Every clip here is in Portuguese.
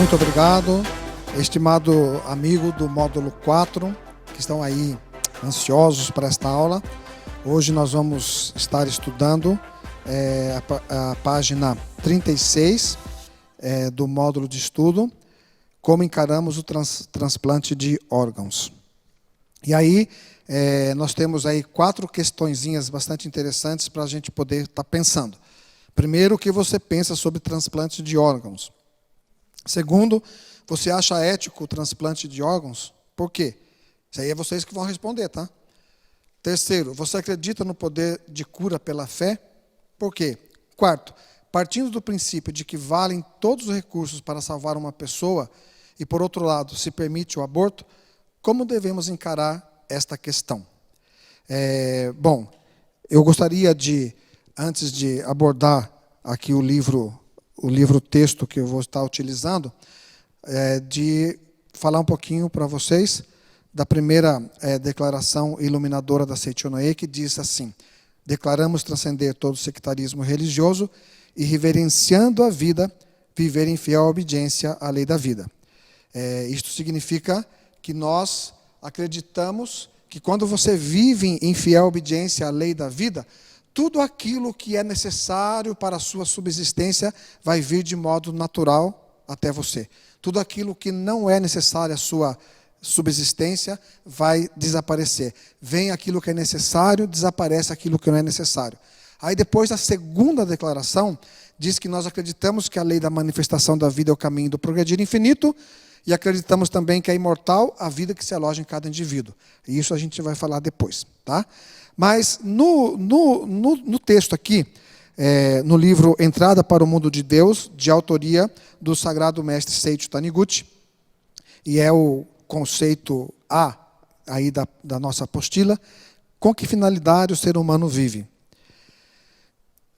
Muito obrigado, estimado amigo do módulo 4, que estão aí ansiosos para esta aula. Hoje nós vamos estar estudando a página 36 do módulo de estudo, como encaramos o transplante de órgãos. E aí, nós temos aí 4 questõezinhas bastante interessantes para a gente poder estar pensando. Primeiro, o que você pensa sobre transplante de órgãos? Segundo, você acha ético o transplante de órgãos? Por quê? Isso aí é vocês que vão responder, tá? Terceiro, você acredita no poder de cura pela fé? Por quê? Quarto, partindo do princípio de que valem todos os recursos para salvar uma pessoa e, por outro lado, se permite o aborto, como devemos encarar esta questão? Bom, eu gostaria de, antes de abordar aqui o livro-texto que eu vou estar utilizando, de falar um pouquinho para vocês da primeira declaração iluminadora da Seichonoye, que diz assim: declaramos transcender todo sectarismo religioso e, reverenciando a vida, viver em fiel obediência à lei da vida. Isto significa que nós acreditamos que quando você vive em fiel obediência à lei da vida, tudo aquilo que é necessário para a sua subsistência vai vir de modo natural até você. Tudo aquilo que não é necessário à sua subsistência vai desaparecer. Vem aquilo que é necessário, desaparece aquilo que não é necessário. Aí depois, a segunda declaração diz que nós acreditamos que a lei da manifestação da vida é o caminho do progredir infinito, e acreditamos também que é imortal a vida que se aloja em cada indivíduo. E isso a gente vai falar depois, tá? Mas no texto aqui, no livro Entrada para o Mundo de Deus, de autoria do Sagrado Mestre Seicho Taniguchi, e é o conceito A aí da nossa apostila, com que finalidade o ser humano vive?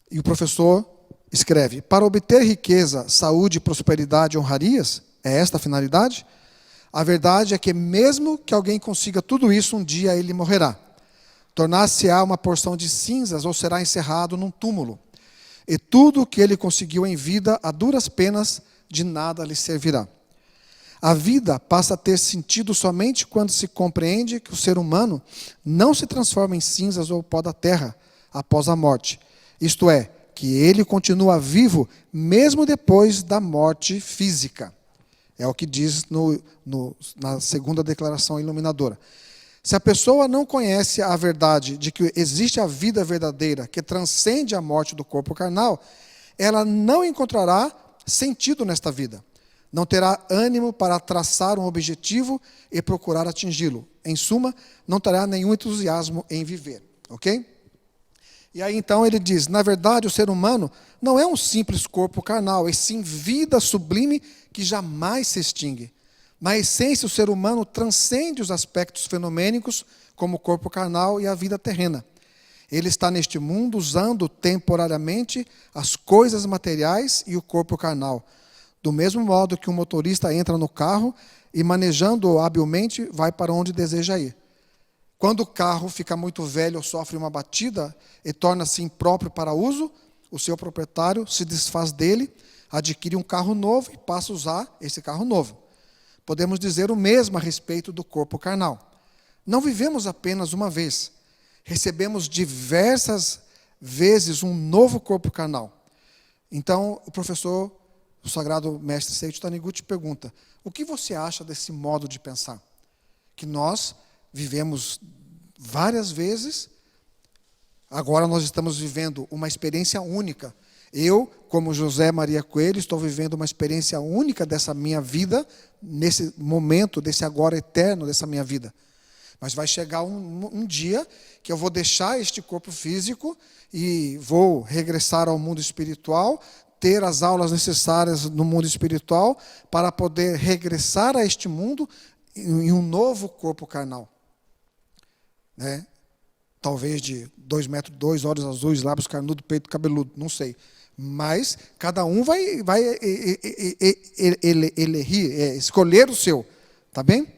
E o professor escreve: para obter riqueza, saúde, prosperidade e honrarias, é esta a finalidade? A verdade é que mesmo que alguém consiga tudo isso, um dia ele morrerá. Tornar-se-á uma porção de cinzas ou será encerrado num túmulo. E tudo o que ele conseguiu em vida, a duras penas, de nada lhe servirá. A vida passa a ter sentido somente quando se compreende que o ser humano não se transforma em cinzas ou pó da terra após a morte. Isto é, que ele continua vivo mesmo depois da morte física. É o que diz na segunda declaração iluminadora. Se a pessoa não conhece a verdade de que existe a vida verdadeira que transcende a morte do corpo carnal, ela não encontrará sentido nesta vida. Não terá ânimo para traçar um objetivo e procurar atingi-lo. Em suma, não terá nenhum entusiasmo em viver. Ok? E aí então ele diz: na verdade, o ser humano não é um simples corpo carnal, e sim vida sublime que jamais se extingue. Na essência, o ser humano transcende os aspectos fenomênicos, como o corpo carnal e a vida terrena. Ele está neste mundo usando temporariamente as coisas materiais e o corpo carnal. Do mesmo modo que um motorista entra no carro e, manejando-o habilmente, vai para onde deseja ir. Quando o carro fica muito velho ou sofre uma batida e torna-se impróprio para uso, o seu proprietário se desfaz dele, adquire um carro novo e passa a usar esse carro novo. Podemos dizer o mesmo a respeito do corpo carnal. Não vivemos apenas uma vez. Recebemos diversas vezes um novo corpo carnal. Então, o Sagrado Mestre Seicho Taniguchi pergunta: o que você acha desse modo de pensar? Que nós vivemos várias vezes, agora nós estamos vivendo uma experiência única. Eu, como José Maria Coelho, estou vivendo uma experiência única dessa minha vida, nesse momento, desse agora eterno dessa minha vida. Mas vai chegar um dia que eu vou deixar este corpo físico e vou regressar ao mundo espiritual, ter as aulas necessárias no mundo espiritual para poder regressar a este mundo em um novo corpo carnal. Né? Talvez de 2 metros, 2 olhos azuis, lábios carnudos, peito cabeludo, não sei. Mas cada um vai escolher o seu, tá bem?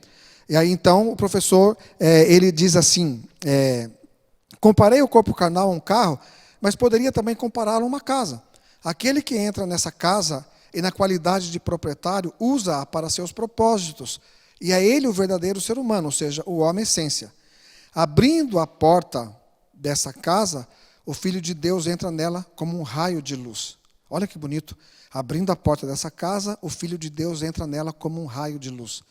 E aí então o professor, ele diz assim, comparei o corpo carnal a um carro, mas poderia também compará-lo a uma casa. Aquele que entra nessa casa e na qualidade de proprietário, usa-a para seus propósitos. E é ele o verdadeiro ser humano, ou seja, o homem essência. Abrindo a porta dessa casa, o Filho de Deus entra nela como um raio de luz. Olha que bonito. Abrindo a porta dessa casa, o Filho de Deus entra nela como um raio de luz.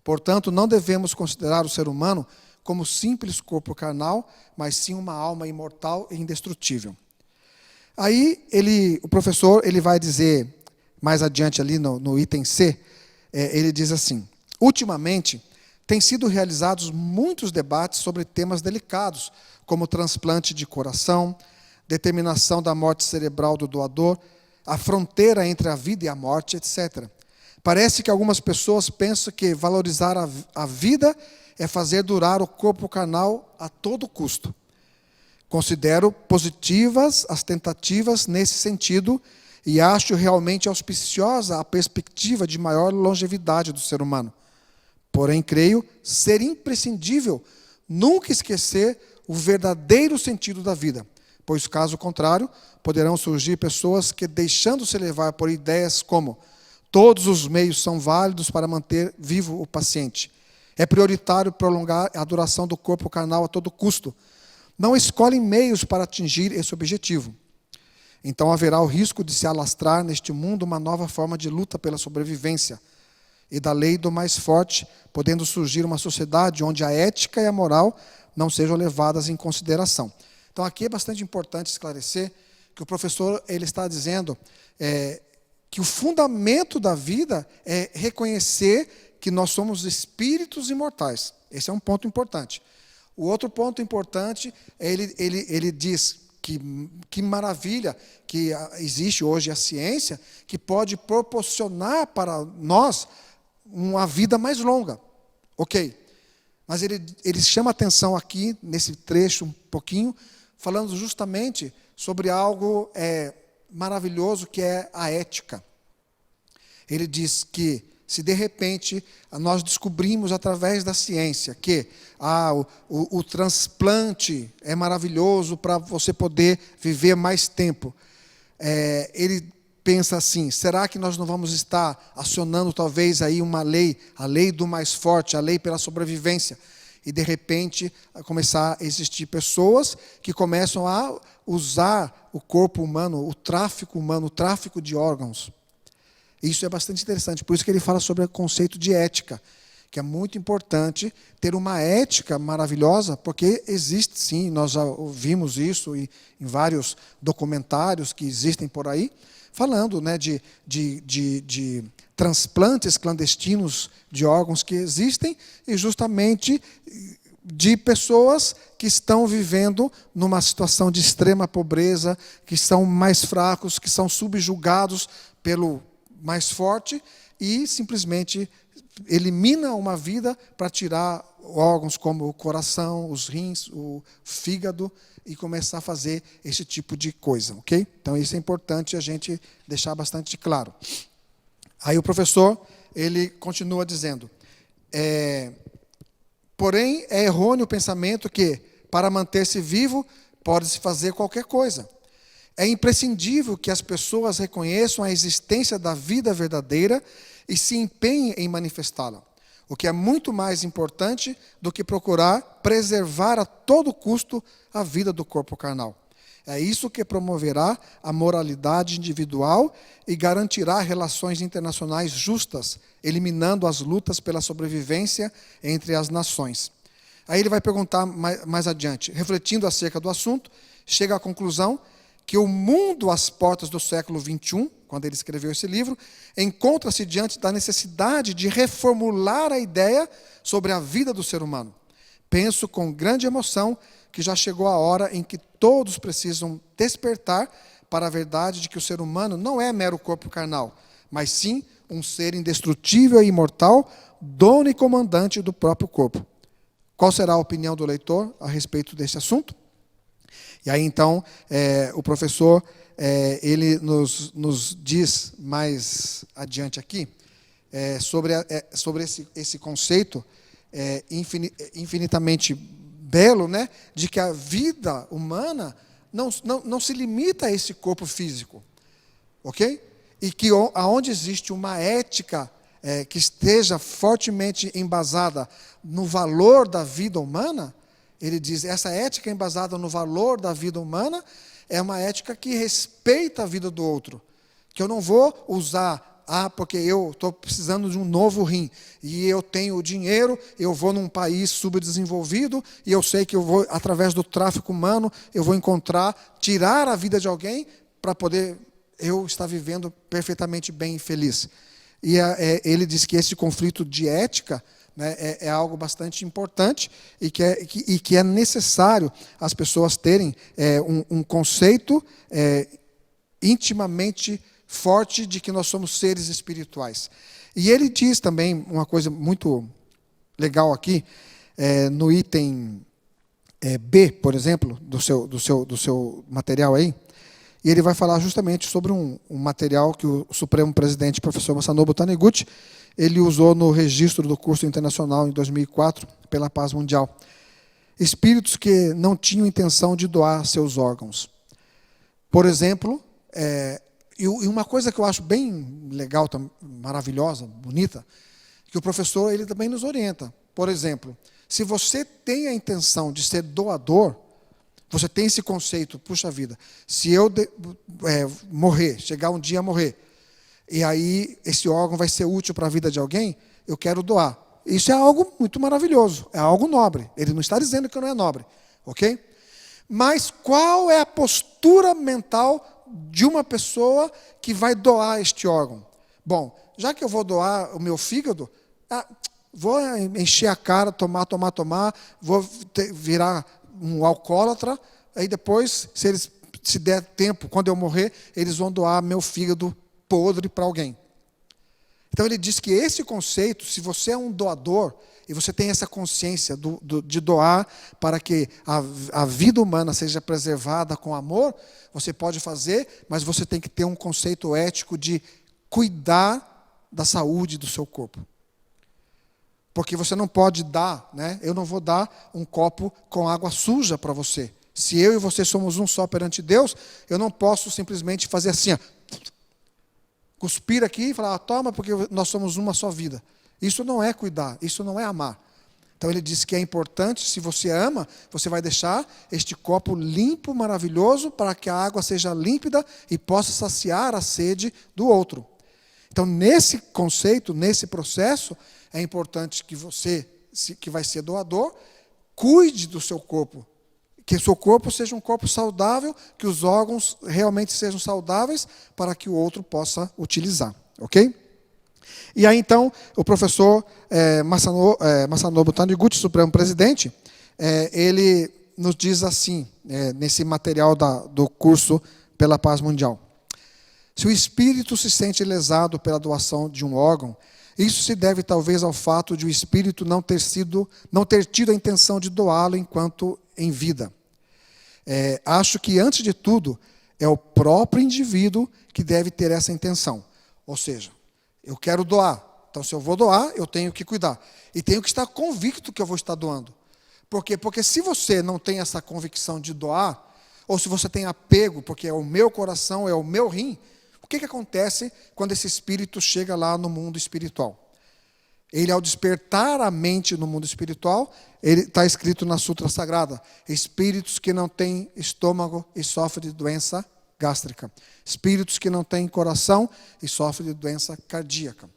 Portanto, não devemos considerar o ser humano como simples corpo carnal, mas sim uma alma imortal e indestrutível. Aí, o professor vai dizer, mais adiante ali no item C, ele diz assim: ultimamente, têm sido realizados muitos debates sobre temas delicados, como transplante de coração, determinação da morte cerebral do doador, a fronteira entre a vida e a morte, etc. Parece que algumas pessoas pensam que valorizar a vida é fazer durar o corpo carnal a todo custo. Considero positivas as tentativas nesse sentido e acho realmente auspiciosa a perspectiva de maior longevidade do ser humano. Porém, creio ser imprescindível nunca esquecer o verdadeiro sentido da vida, pois, caso contrário, poderão surgir pessoas que, deixando-se levar por ideias como todos os meios são válidos para manter vivo o paciente, é prioritário prolongar a duração do corpo carnal a todo custo, não escolhem meios para atingir esse objetivo. Então haverá o risco de se alastrar neste mundo uma nova forma de luta pela sobrevivência e da lei do mais forte, podendo surgir uma sociedade onde a ética e a moral não sejam levadas em consideração. Então aqui é bastante importante esclarecer que o professor ele está dizendo que o fundamento da vida é reconhecer que nós somos espíritos imortais. Esse é um ponto importante. O outro ponto importante é ele diz que maravilha que existe hoje a ciência que pode proporcionar para nós uma vida mais longa. Ok. Mas ele chama atenção aqui, nesse trecho um pouquinho, falando justamente sobre algo maravilhoso que é a ética. Ele diz que se de repente nós descobrimos através da ciência que o transplante é maravilhoso para você poder viver mais tempo, ele pensa assim: será que nós não vamos estar acionando talvez aí uma lei, a lei do mais forte, a lei pela sobrevivência, e de repente começar a existir pessoas que começam a usar o corpo humano, o tráfico de órgãos. Isso é bastante interessante, por isso que ele fala sobre o conceito de ética, que é muito importante ter uma ética maravilhosa, porque existe sim, nós já ouvimos isso em vários documentários que existem por aí, falando, né, de transplantes clandestinos de órgãos que existem, e justamente de pessoas que estão vivendo numa situação de extrema pobreza, que são mais fracos, que são subjugados pelo mais forte e simplesmente elimina uma vida para tirar órgãos como o coração, os rins, o fígado e começar a fazer esse tipo de coisa, ok? Então isso é importante a gente deixar bastante claro. Aí o professor, ele continua dizendo, porém é errôneo o pensamento que para manter-se vivo pode-se fazer qualquer coisa. É imprescindível que as pessoas reconheçam a existência da vida verdadeira e se empenhem em manifestá-la, o que é muito mais importante do que procurar preservar a todo custo a vida do corpo carnal. É isso que promoverá a moralidade individual e garantirá relações internacionais justas, eliminando as lutas pela sobrevivência entre as nações. Aí ele vai perguntar mais adiante, refletindo acerca do assunto, chega à conclusão que o mundo às portas do século XXI, quando ele escreveu esse livro, encontra-se diante da necessidade de reformular a ideia sobre a vida do ser humano. Penso com grande emoção que já chegou a hora em que todos precisam despertar para a verdade de que o ser humano não é mero corpo carnal, mas sim um ser indestrutível e imortal, dono e comandante do próprio corpo. Qual será a opinião do leitor a respeito desse assunto? E aí, então, o professor, ele nos diz mais adiante aqui, sobre esse conceito infinitamente belo, né, de que a vida humana não se limita a esse corpo físico, ok? e que aonde existe uma ética que esteja fortemente embasada no valor da vida humana, ele diz, essa ética embasada no valor da vida humana é uma ética que respeita a vida do outro. Que eu não vou usar, porque eu estou precisando de um novo rim, e eu tenho dinheiro, eu vou num país subdesenvolvido, e eu sei que eu vou, através do tráfico humano, eu vou tirar a vida de alguém, para poder eu estar vivendo perfeitamente bem e feliz. E ele diz que esse conflito de ética, né, é algo bastante importante e que é necessário as pessoas terem um conceito intimamente forte de que nós somos seres espirituais. E ele diz também uma coisa muito legal aqui, no item B, por exemplo, do seu material aí, e ele vai falar justamente sobre um material que o Supremo Presidente, professor Masanobu Taniguchi, ele usou no registro do curso internacional em 2004, pela paz mundial. Espíritos que não tinham intenção de doar seus órgãos. Por exemplo, e uma coisa que eu acho bem legal, maravilhosa, bonita, que o professor ele também nos orienta. Por exemplo, se você tem a intenção de ser doador, você tem esse conceito, puxa vida, se eu morrer, chegar um dia a morrer, e aí esse órgão vai ser útil para a vida de alguém, eu quero doar. Isso é algo muito maravilhoso, é algo nobre. Ele não está dizendo que não é nobre, ok? Mas qual é a postura mental de uma pessoa que vai doar este órgão? Bom, já que eu vou doar o meu fígado, vou encher a cara, tomar, vou virar um alcoólatra, aí depois, se der tempo, quando eu morrer, eles vão doar meu fígado podre para alguém. Então ele diz que esse conceito, se você é um doador, e você tem essa consciência de doar para que a vida humana seja preservada com amor, você pode fazer, mas você tem que ter um conceito ético de cuidar da saúde do seu corpo. Porque você não pode dar, né? Eu não vou dar um copo com água suja para você. Se eu e você somos um só perante Deus, eu não posso simplesmente fazer assim, cuspir aqui e falar, toma, porque nós somos uma só vida. Isso não é cuidar, isso não é amar. Então ele diz que é importante, se você ama, você vai deixar este copo limpo, maravilhoso, para que a água seja límpida e possa saciar a sede do outro. Então, nesse conceito, nesse processo, é importante que você, que vai ser doador, cuide do seu corpo. Que o seu corpo seja um corpo saudável, que os órgãos realmente sejam saudáveis, para que o outro possa utilizar. Ok? E aí, então, o professor Masanobu Taniguchi, Supremo Presidente, ele nos diz assim, nesse material do curso Pela Paz Mundial. Se o espírito se sente lesado pela doação de um órgão, isso se deve talvez ao fato de o espírito não ter tido a intenção de doá-lo enquanto em vida. Acho que, antes de tudo, é o próprio indivíduo que deve ter essa intenção. Ou seja, eu quero doar. Então, se eu vou doar, eu tenho que cuidar. E tenho que estar convicto que eu vou estar doando. Por quê? Porque se você não tem essa convicção de doar, ou se você tem apego, porque é o meu coração, é o meu rim, o que acontece quando esse espírito chega lá no mundo espiritual? Ele, ao despertar a mente no mundo espiritual, ele está escrito na Sutra Sagrada, espíritos que não têm estômago e sofrem de doença gástrica. Espíritos que não têm coração e sofrem de doença cardíaca.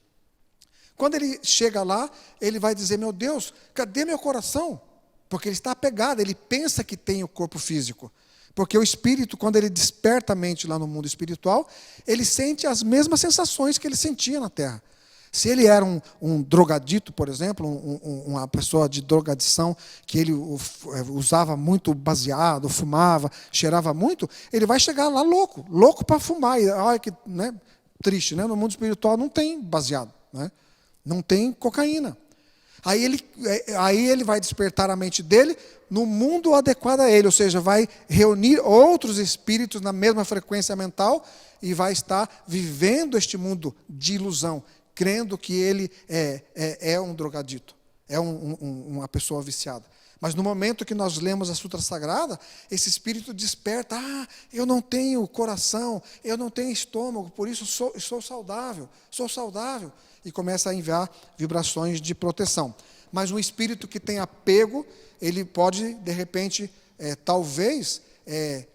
Quando ele chega lá, ele vai dizer, meu Deus, cadê meu coração? Porque ele está apegado, ele pensa que tem o corpo físico. Porque o espírito, quando ele desperta a mente lá no mundo espiritual, ele sente as mesmas sensações que ele sentia na Terra. Se ele era um drogadito, por exemplo, uma pessoa de drogadição, que ele usava muito baseado, fumava, cheirava muito, ele vai chegar lá louco para fumar. E, olha que, né, triste, né? No mundo espiritual não tem baseado, né? Não tem cocaína. Aí ele vai despertar a mente dele no mundo adequado a ele, ou seja, vai reunir outros espíritos na mesma frequência mental e vai estar vivendo este mundo de ilusão, crendo que ele é um drogadito, é uma pessoa viciada. Mas no momento que nós lemos a Sutra Sagrada, esse espírito desperta. Ah, eu não tenho coração, eu não tenho estômago, por isso sou saudável, sou saudável. E começa a enviar vibrações de proteção. Mas um espírito que tem apego, ele pode, de repente, talvez,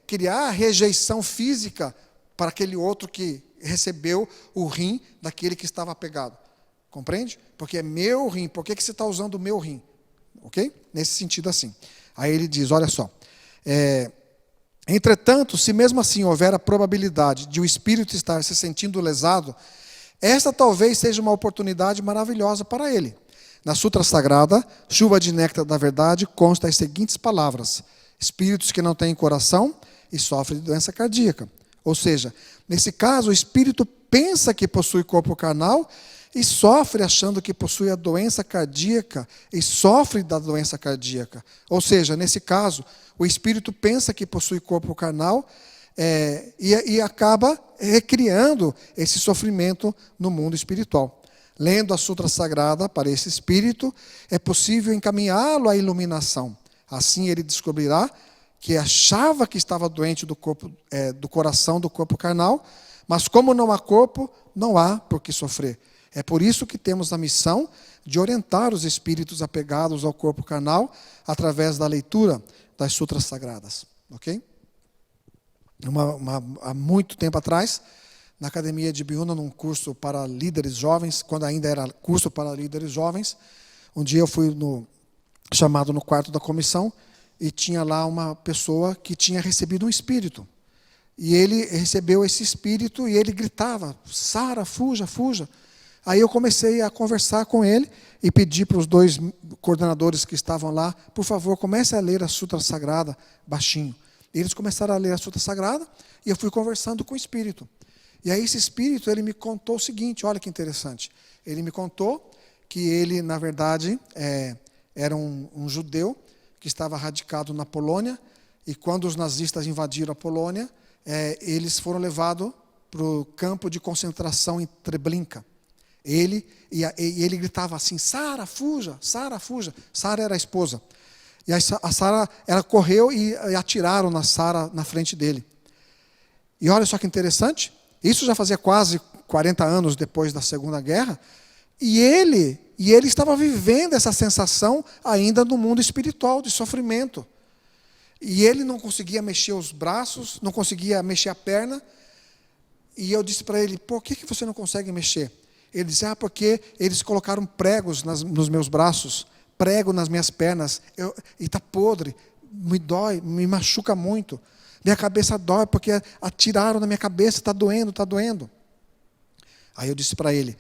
criar rejeição física para aquele outro que recebeu o rim daquele que estava apegado. Compreende? Porque é meu rim, por que você está usando o meu rim? Ok? Nesse sentido assim. Aí ele diz, olha só. Entretanto, se mesmo assim houver a probabilidade de o espírito estar se sentindo lesado, esta talvez seja uma oportunidade maravilhosa para ele. Na Sutra Sagrada, Chuva de Néctar da Verdade, consta as seguintes palavras: espíritos que não têm coração e sofrem de doença cardíaca. Ou seja, nesse caso, o espírito pensa que possui corpo carnal e sofre achando que possui a doença cardíaca e sofre da doença cardíaca. Ou seja, nesse caso, o espírito pensa que possui corpo carnal e acaba recriando esse sofrimento no mundo espiritual. Lendo a Sutra Sagrada para esse espírito, é possível encaminhá-lo à iluminação. Assim ele descobrirá que achava que estava doente do coração, do corpo carnal, mas como não há corpo, não há por que sofrer. É por isso que temos a missão de orientar os espíritos apegados ao corpo carnal através da leitura das Sutras Sagradas. Ok? Há muito tempo atrás, na Academia de Biúna, num curso para líderes jovens, quando ainda era curso para líderes jovens, um dia eu fui chamado no quarto da comissão e tinha lá uma pessoa que tinha recebido um espírito. E ele recebeu esse espírito e ele gritava, Sara, fuja, fuja. Aí eu comecei a conversar com ele e pedi para os 2 coordenadores que estavam lá, por favor, comece a ler a Sutra Sagrada baixinho. E eles começaram a ler a Sutra Sagrada e eu fui conversando com o espírito. E aí esse espírito, ele me contou o seguinte, olha que interessante. Ele me contou que ele, na verdade, era um judeu que estava radicado na Polônia, e quando os nazistas invadiram a Polônia, eles foram levados para o campo de concentração em Treblinka. Ele gritava assim, Sara, fuja, Sara, fuja. Sara era a esposa. E a Sara, ela correu e atiraram na Sara na frente dele. E olha só que interessante, isso já fazia quase 40 anos depois da Segunda Guerra, e ele estava vivendo essa sensação ainda no mundo espiritual, de sofrimento. E ele não conseguia mexer os braços, não conseguia mexer a perna, e eu disse para ele, por que você não consegue mexer? Ele disse, porque eles colocaram pregos nos meus braços, prego nas minhas pernas, e está podre, me dói, me machuca muito. Minha cabeça dói porque atiraram na minha cabeça, está doendo, está doendo. Aí eu disse para ele,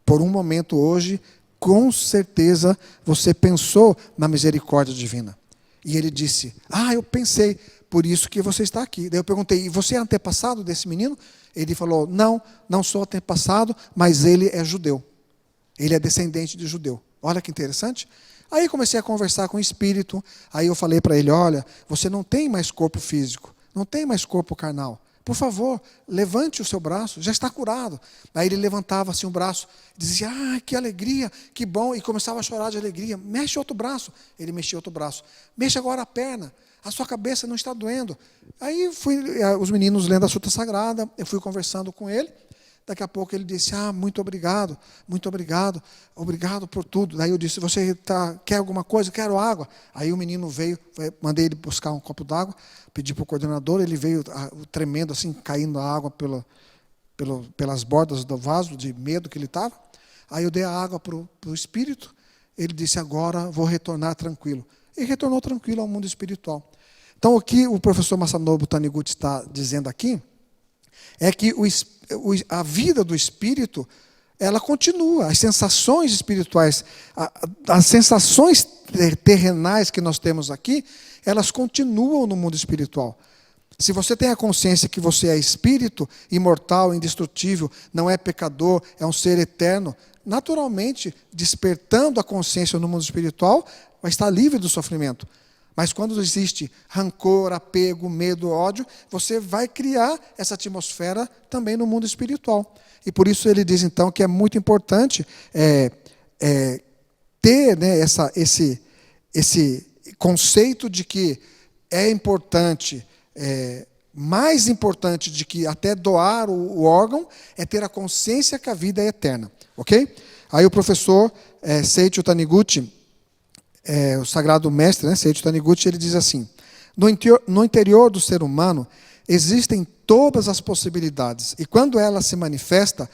por um momento hoje, com certeza você pensou na misericórdia divina. E ele disse, eu pensei, por isso que você está aqui. Daí eu perguntei, e você é antepassado desse menino? Ele falou, não sou antepassado, mas ele é judeu. Ele é descendente de judeu. Olha que interessante. Aí comecei a conversar com o espírito, aí eu falei para ele, olha, você não tem mais corpo físico, não tem mais corpo carnal. Por favor, levante o seu braço, já está curado. Aí ele levantava assim o braço, dizia, que alegria, que bom, e começava a chorar de alegria. Mexe outro braço. Ele mexia outro braço. Mexe agora a perna, a sua cabeça não está doendo. Aí os meninos lendo a Sutra Sagrada, eu fui conversando com ele. Daqui a pouco ele disse, muito obrigado, obrigado por tudo. Daí eu disse, você quer alguma coisa? Quero água. Aí o menino veio, mandei ele buscar um copo d'água, pedi para o coordenador, ele veio tremendo assim, caindo a água pelas bordas do vaso, de medo que ele estava. Aí eu dei a água para o espírito, ele disse, agora vou retornar tranquilo. E retornou tranquilo ao mundo espiritual. Então o que o professor Masanobu Taniguchi está dizendo aqui, é que a vida do espírito, ela continua. As sensações espirituais, as sensações terrenais que nós temos aqui, elas continuam no mundo espiritual. Se você tem a consciência que você é espírito, imortal, indestrutível, não é pecador, é um ser eterno, naturalmente, despertando a consciência no mundo espiritual, vai estar livre do sofrimento. Mas quando existe rancor, apego, medo, ódio, você vai criar essa atmosfera também no mundo espiritual. E por isso ele diz então que é muito importante ter, né, conceito de que é importante, mais importante de que até doar o órgão, é ter a consciência que a vida é eterna. Ok? Aí o professor Seiichi Taniguchi, o sagrado mestre, né, Seiichi Taniguchi, ele diz assim: no interior do ser humano existem todas as possibilidades, e quando ela se manifesta,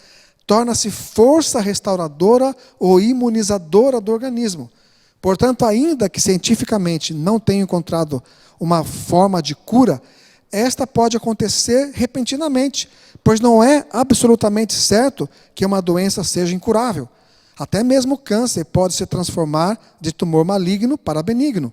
torna-se força restauradora ou imunizadora do organismo. Portanto, ainda que cientificamente não tenha encontrado uma forma de cura, esta pode acontecer repentinamente, pois não é absolutamente certo que uma doença seja incurável. Até mesmo o câncer pode se transformar de tumor maligno para benigno.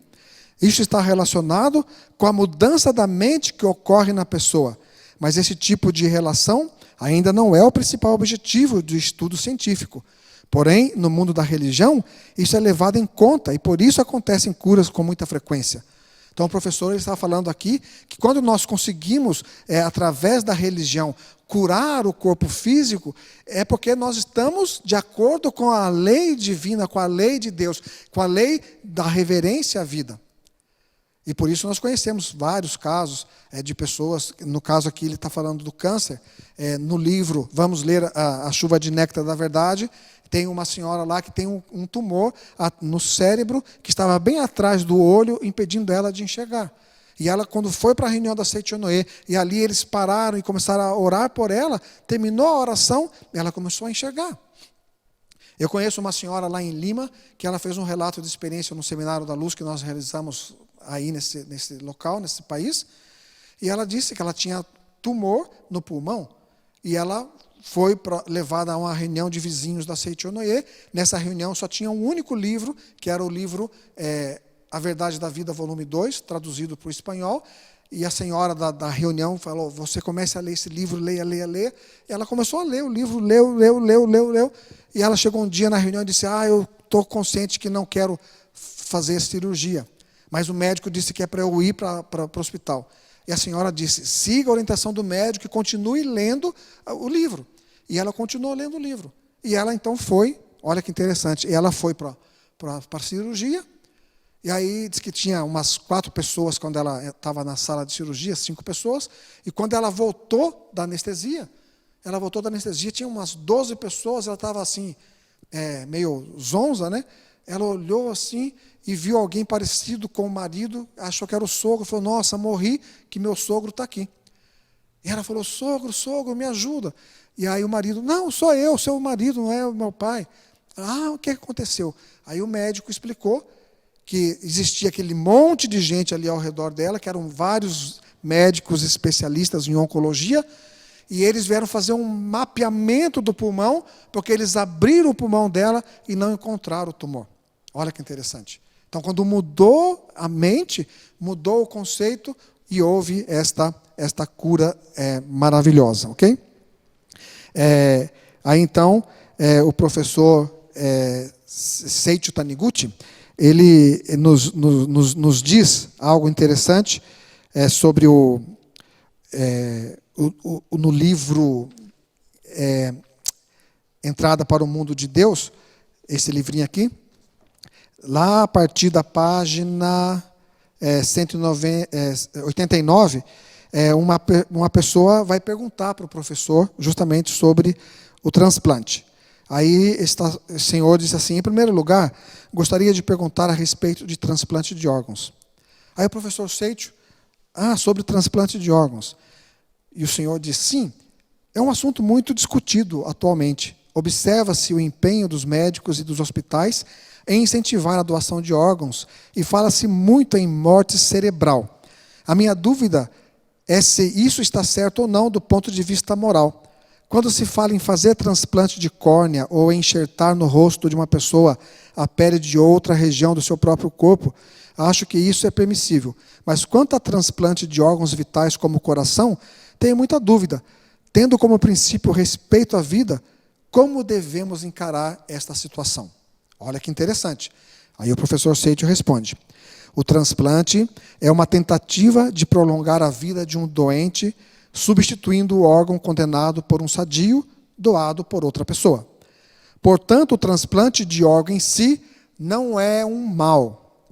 Isso está relacionado com a mudança da mente que ocorre na pessoa, mas esse tipo de relação ainda não é o principal objetivo do estudo científico. Porém, no mundo da religião, isso é levado em conta e por isso acontecem curas com muita frequência. Então, o professor ele estava falando aqui que quando nós conseguimos, através da religião, curar o corpo físico, é porque nós estamos de acordo com a lei divina, com a lei de Deus, com a lei da reverência à vida. E por isso nós conhecemos vários casos de pessoas, no caso aqui ele está falando do câncer, no livro, vamos ler a Chuva de Néctar da Verdade, tem uma senhora lá que tem um tumor no cérebro, que estava bem atrás do olho, impedindo ela de enxergar. E ela, quando foi para a reunião da Seichonoye, e ali eles pararam e começaram a orar por ela, terminou a oração, e ela começou a enxergar. Eu conheço uma senhora lá em Lima, que ela fez um relato de experiência no Seminário da Luz, que nós realizamos aí nesse local, nesse país, e ela disse que ela tinha tumor no pulmão, e ela foi levada a uma reunião de vizinhos da Seichonoye. Nessa reunião só tinha um único livro, que era o livro A Verdade da Vida, volume 2, traduzido para o espanhol, e a senhora da reunião falou: você comece a ler esse livro, leia, leia, leia. E ela começou a ler o livro, leu, e ela chegou um dia na reunião e disse: eu estou consciente que não quero fazer cirurgia, mas o médico disse que é para eu ir para o hospital. E a senhora disse: siga a orientação do médico e continue lendo o livro. E ela continuou lendo o livro. E ela então foi, olha que interessante, e ela foi para a cirurgia, e aí diz que tinha umas 4 pessoas quando ela estava na sala de cirurgia, 5 pessoas, e quando ela voltou da anestesia, tinha umas 12 pessoas, ela estava assim, meio zonza, né? Ela olhou assim e viu alguém parecido com o marido, achou que era o sogro, falou: nossa, morri que meu sogro está aqui. E ela falou: sogro, me ajuda. E aí o marido: não, sou eu, seu marido, não é o meu pai. O que aconteceu? Aí o médico explicou que existia aquele monte de gente ali ao redor dela, que eram vários médicos especialistas em oncologia, e eles vieram fazer um mapeamento do pulmão, porque eles abriram o pulmão dela e não encontraram o tumor. Olha que interessante. Então, quando mudou a mente, mudou o conceito e houve esta cura maravilhosa, ok? Aí então, o professor Seiichi Taniguchi, ele nos diz algo interessante sobre no livro Entrada para o Mundo de Deus, esse livrinho aqui, lá a partir da página 189, uma pessoa vai perguntar para o professor justamente sobre o transplante. Aí o senhor disse assim: em primeiro lugar, gostaria de perguntar a respeito de transplante de órgãos. Aí o professor Seiichi: sobre transplante de órgãos. E o senhor disse: sim, é um assunto muito discutido atualmente. Observa-se o empenho dos médicos e dos hospitais em incentivar a doação de órgãos e fala-se muito em morte cerebral. A minha dúvida é se isso está certo ou não do ponto de vista moral. Quando se fala em fazer transplante de córnea ou enxertar no rosto de uma pessoa a pele de outra região do seu próprio corpo, acho que isso é permissível. Mas quanto a transplante de órgãos vitais como o coração, tenho muita dúvida. Tendo como princípio o respeito à vida, como devemos encarar esta situação? Olha que interessante. Aí o professor Seiichi responde: o transplante é uma tentativa de prolongar a vida de um doente, substituindo o órgão condenado por um sadio, doado por outra pessoa. Portanto, o transplante de órgão em si não é um mal.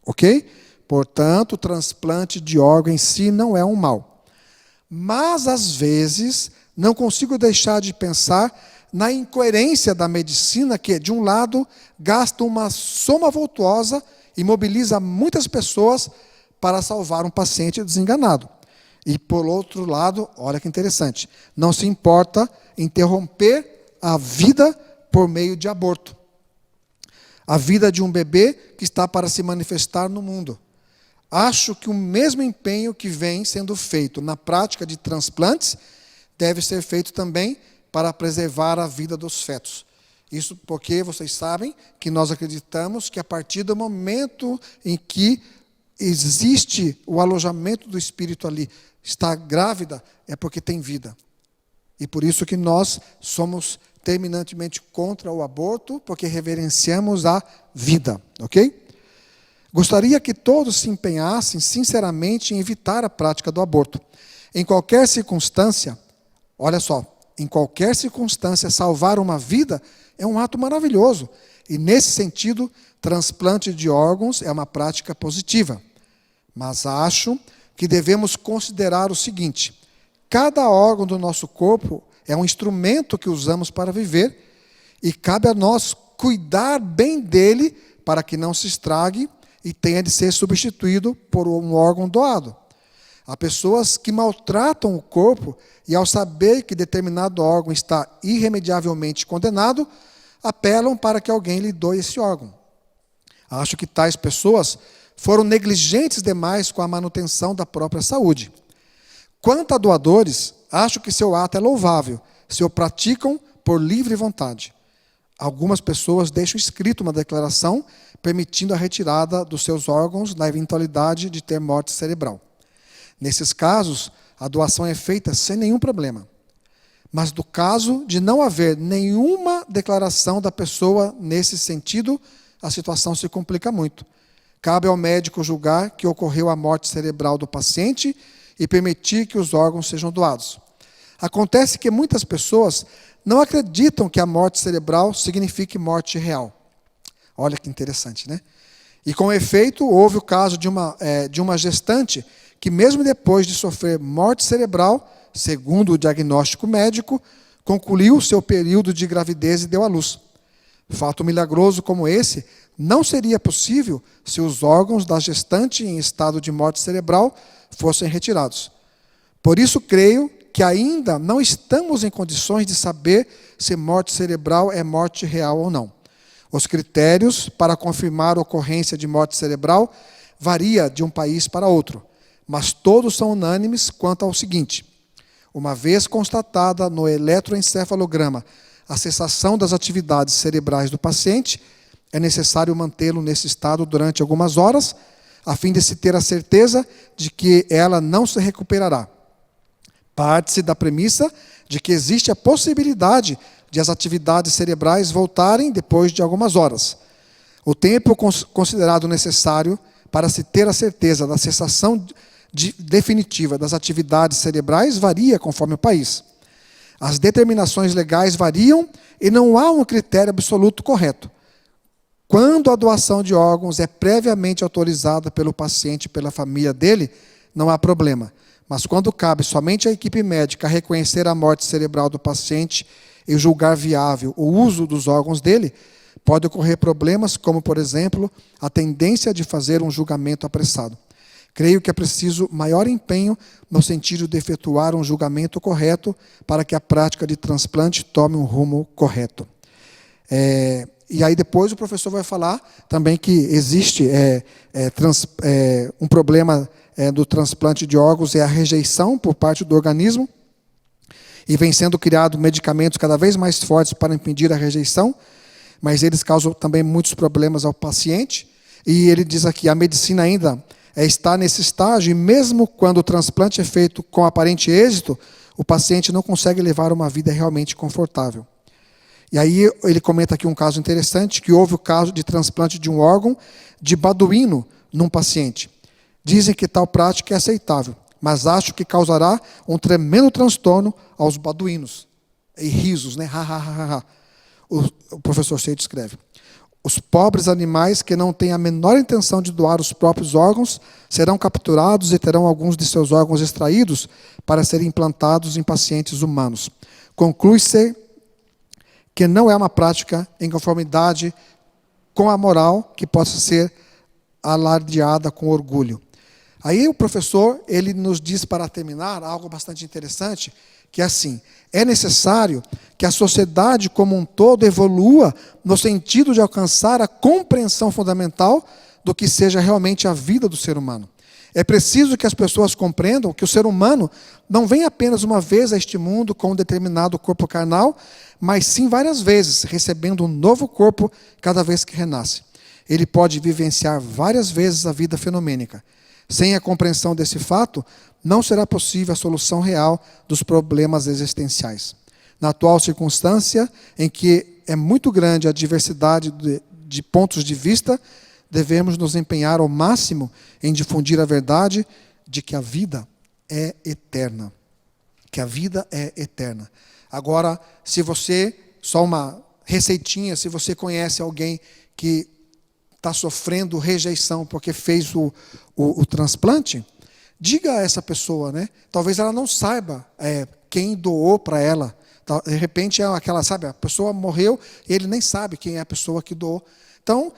Ok? Portanto, o transplante de órgão em si não é um mal. Mas, às vezes, não consigo deixar de pensar na incoerência da medicina que, de um lado, gasta uma soma vultuosa e mobiliza muitas pessoas para salvar um paciente desenganado. E, por outro lado, olha que interessante, não se importa interromper a vida por meio de aborto. A vida de um bebê que está para se manifestar no mundo. Acho que o mesmo empenho que vem sendo feito na prática de transplantes deve ser feito também para preservar a vida dos fetos. Isso porque vocês sabem que nós acreditamos que a partir do momento em que existe o alojamento do espírito ali, está grávida, é porque tem vida. E por isso que nós somos terminantemente contra o aborto, porque reverenciamos a vida, ok? Gostaria que todos se empenhassem sinceramente em evitar a prática do aborto. Em qualquer circunstância, olha só, em qualquer circunstância, salvar uma vida é um ato maravilhoso. E nesse sentido, transplante de órgãos é uma prática positiva. Mas acho que devemos considerar o seguinte: cada órgão do nosso corpo é um instrumento que usamos para viver e cabe a nós cuidar bem dele para que não se estrague e tenha de ser substituído por um órgão doado. Há pessoas que maltratam o corpo e, ao saber que determinado órgão está irremediavelmente condenado, apelam para que alguém lhe doe esse órgão. Acho que tais pessoas foram negligentes demais com a manutenção da própria saúde. Quanto a doadores, acho que seu ato é louvável, se o praticam por livre vontade. Algumas pessoas deixam escrito uma declaração permitindo a retirada dos seus órgãos na eventualidade de ter morte cerebral. Nesses casos, a doação é feita sem nenhum problema. Mas no caso de não haver nenhuma declaração da pessoa nesse sentido, a situação se complica muito. Cabe ao médico julgar que ocorreu a morte cerebral do paciente e permitir que os órgãos sejam doados. Acontece que muitas pessoas não acreditam que a morte cerebral signifique morte real. Olha que interessante, né? E com efeito, houve o caso de uma gestante que, mesmo depois de sofrer morte cerebral, segundo o diagnóstico médico, concluiu seu período de gravidez e deu à luz. Fato milagroso como esse não seria possível se os órgãos da gestante em estado de morte cerebral fossem retirados. Por isso, creio que ainda não estamos em condições de saber se morte cerebral é morte real ou não. Os critérios para confirmar a ocorrência de morte cerebral variam de um país para outro, mas todos são unânimes quanto ao seguinte: uma vez constatada no eletroencefalograma a cessação das atividades cerebrais do paciente, é necessário mantê-lo nesse estado durante algumas horas, a fim de se ter a certeza de que ela não se recuperará. Parte-se da premissa de que existe a possibilidade de as atividades cerebrais voltarem depois de algumas horas. O tempo considerado necessário para se ter a certeza da cessação definitiva das atividades cerebrais varia conforme o país. As determinações legais variam e não há um critério absoluto correto. Quando a doação de órgãos é previamente autorizada pelo paciente e pela família dele, não há problema. Mas quando cabe somente à equipe médica reconhecer a morte cerebral do paciente e julgar viável o uso dos órgãos dele, pode ocorrer problemas como, por exemplo, a tendência de fazer um julgamento apressado. Creio que é preciso maior empenho no sentido de efetuar um julgamento correto para que a prática de transplante tome um rumo correto. E aí depois o professor vai falar também que existe um problema do transplante de órgãos, é a rejeição por parte do organismo, e vem sendo criados medicamentos cada vez mais fortes para impedir a rejeição, mas eles causam também muitos problemas ao paciente, e ele diz aqui, a medicina ainda está nesse estágio, e mesmo quando o transplante é feito com aparente êxito, o paciente não consegue levar uma vida realmente confortável. E aí ele comenta aqui um caso interessante, que houve o caso de transplante de um órgão de baduíno num paciente. Dizem que tal prática é aceitável, mas acho que causará um tremendo transtorno aos baduínos. E risos, né? O professor Seito escreve. Os pobres animais que não têm a menor intenção de doar os próprios órgãos serão capturados e terão alguns de seus órgãos extraídos para serem implantados em pacientes humanos. Conclui-se que não é uma prática em conformidade com a moral que possa ser alardeada com orgulho. Aí o professor, ele nos diz, para terminar, algo bastante interessante, que é assim: é necessário que a sociedade como um todo evolua no sentido de alcançar a compreensão fundamental do que seja realmente a vida do ser humano. É preciso que as pessoas compreendam que o ser humano não vem apenas uma vez a este mundo com um determinado corpo carnal, mas sim várias vezes, recebendo um novo corpo cada vez que renasce. Ele pode vivenciar várias vezes a vida fenomênica. Sem a compreensão desse fato, não será possível a solução real dos problemas existenciais. Na atual circunstância, em que é muito grande a diversidade de pontos de vista, devemos nos empenhar ao máximo em difundir a verdade de que a vida é eterna. Que a vida é eterna. Agora, se você, só uma receitinha, se você conhece alguém que está sofrendo rejeição porque fez o transplante, diga a essa pessoa, né? Talvez ela não saiba quem doou para ela. De repente é aquela, sabe, a pessoa morreu e ele nem sabe quem é a pessoa que doou. Então,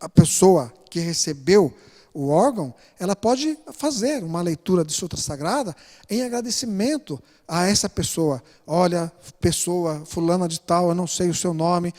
a pessoa que recebeu o órgão, ela pode fazer uma leitura de Sutra Sagrada em agradecimento a essa pessoa. Olha, pessoa fulana de tal, eu não sei o seu nome,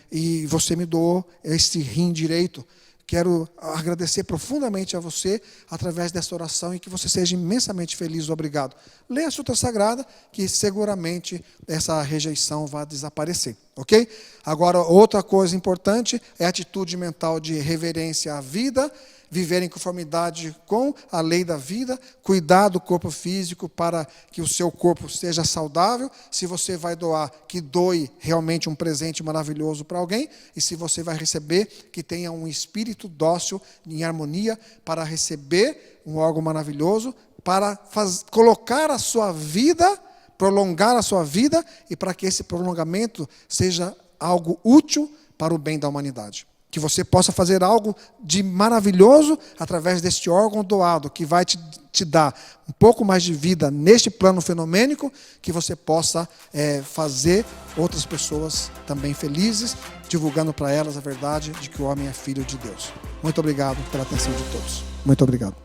e você me doou esse rim direito. Quero agradecer profundamente a você através dessa oração e que você seja imensamente feliz. Obrigado. Leia a Sutra Sagrada, que seguramente essa rejeição vai desaparecer. Ok? Agora, outra coisa importante é a atitude mental de reverência à vida, viver em conformidade com a lei da vida, cuidar do corpo físico para que o seu corpo seja saudável. Se você vai doar, que doe realmente um presente maravilhoso para alguém. E se você vai receber, que tenha um espírito dócil, em harmonia, para receber um órgão maravilhoso, para colocar a sua vida, prolongar a sua vida, e para que esse prolongamento seja algo útil para o bem da humanidade. Que você possa fazer algo de maravilhoso através deste órgão doado, que vai te dar um pouco mais de vida neste plano fenomênico, que você possa fazer outras pessoas também felizes, divulgando para elas a verdade de que o homem é filho de Deus. Muito obrigado pela atenção de todos. Muito obrigado.